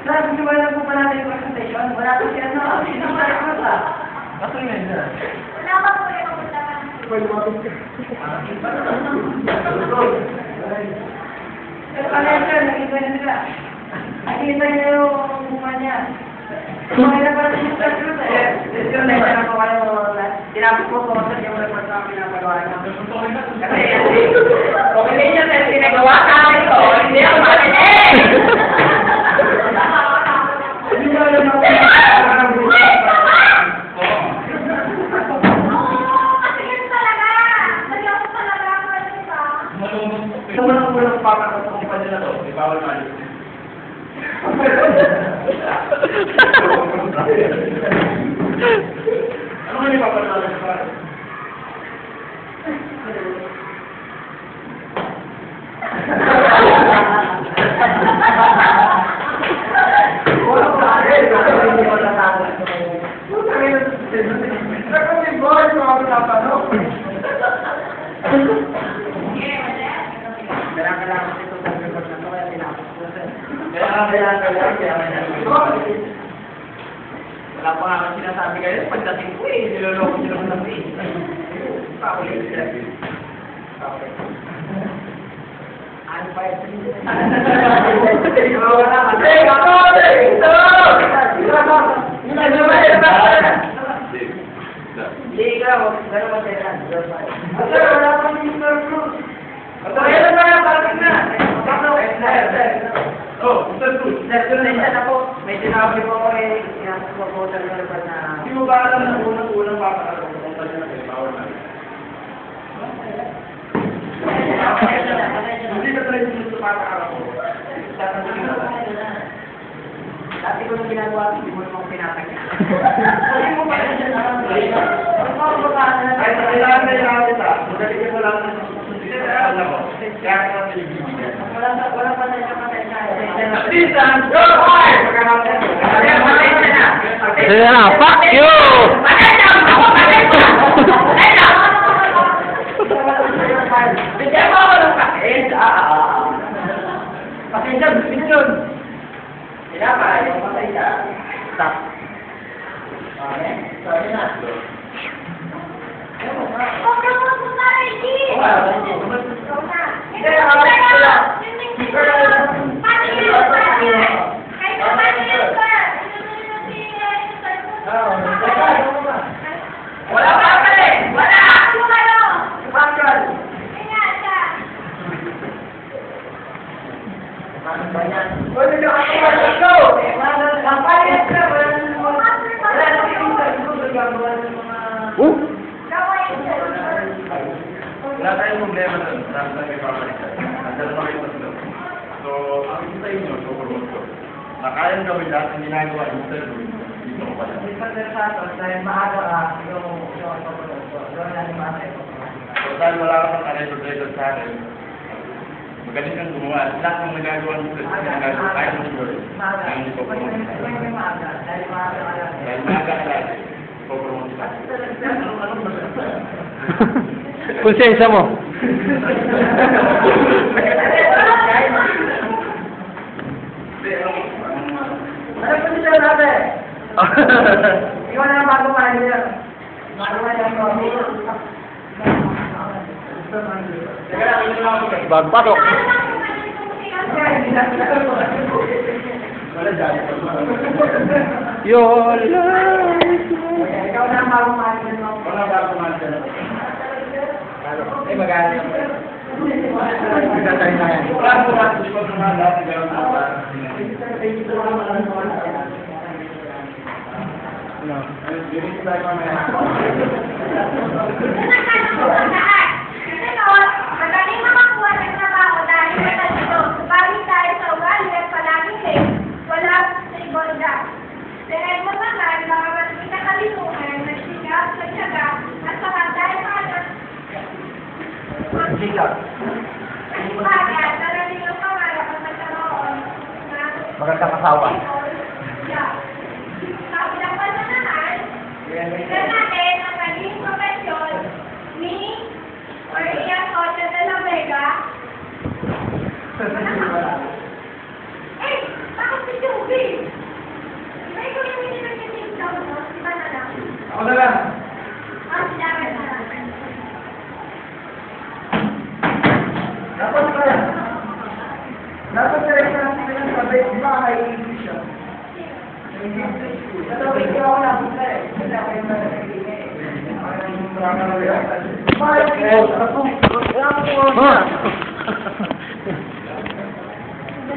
Sabi ko wala po pa natin yung presentation. Wala po siya na. Sinabalik mo sa. Kaso yun na. Wala pa po yung pupunta ka. Pero kalensya, nakita niya sila. Nakita niya yung bunga niya. Kumain na pala siya sa fruit eh. Yun na siya po kayo. Tinapos po po sa yung report na pinapagawa niya. Kasi okay niya sa pinagawa sa akin ko. Hindi ako makinig! Hindi ko alam ako. Unang papakot ng kumpanya na to, ibawal mali. Ano nga yung papakot natin sa pare? Wala pa rin! Hindi ko natawag. Pero may boy, mga pinapanok. Kailangan ito sa report na ito, kaya tinapos ko sir. Wala pa nga akong sinasabi kayo, pagdating ko eh, niloloko sila ko naman eh. Paulit sila. Ano pa yun? Wala ka. Hey, ako! Ito! Hindi ikaw, gano'n mo sila. Sir, wala pa yung Mr. Cruz. Ayun na na, bakit na? Oh, Mr. Cruz. Sir, na po. May sinabi po ko eh, pinapag-proposal na naman na... Hindi mo ba alam na unang-unang papakapag-proposal na kayo, bawal na? Hindi ka talaga gusto papakapag-proposal. Tatanggapin na ba? Dati ko nang ginagawa, hindi mo naman pinapakita. Hindi mo ba yan siya naman? Kahit sa kailangan na yung natin sa, magaling mo lang na wala pa tayo kapatensya. Listen, go hard! Sige na, fuck you! Patensya! Ako patensya! Patensya! Bigyan mo ako ng patensya. Patensya, gusto yun. Pinapa, yung patensya. Stop. Okay, sorry na. Huwag ka mo punta rin, G! Ikaw na. Wala pa pala eh! Wala! Pascal! Wala nyo ako let's go! Ang palit na! Wala na yung wala tayong problema doon. Marami na may papalitan. Nandala pa kayo sa loob. So, ang isa inyo, so promote ko. Na kayang gawin lahat ng ginagawa yung sa loob. Dito ko pala. Hindi pa sa satos, dahil maaga ka, yung pagpunod ko. Doon na yung mga ito. So, dahil wala ka pang record sa akin, magaling kang gumawa. Lahat ng nagagawa mo sa ginagawa, kaya mo siguro. Maaga. Ang hindi ko promote. May maaga. Dahil maaga ka lang. Dahil maaga ka lang. Ko promote ka. Konsensya mo. Ano po siya nabi? Iwan na bago pa niya. Bago pa niya ko. Bagpatok. Your life. Ikaw na ang bago pa niya. Wala ba ako man. Eh, magaling. Pinatay na yan. Wala ko ba ito ko na lahat ng gawin ako. No. Hindi tayo mamaya. Magaling makakuha ng trabaho dahil matalino. Subalit tayo sa ugali at palaging late. Wala sa ibonda. Dahil mo naman, baka mas pinakalimuhan, nagsigap, nagsaga, at saka dahil malas. Sigat. Bagay, talagang yung pamala kung nagkaroon. Magandang kasawa. Sabi ng bansa naman, tignan natin ang naging profesyon ni or Ian Hotel de la Vega. Eh, bakit si Joby? Ako na lang. Ah, sinabi na. Dapat direct na natin ng sabay, di ba kay English siya? Ito, hindi ako napunta eh. Kasi ako yung nagsasabi eh. Parang yung marami na rin. Bakit? Oh.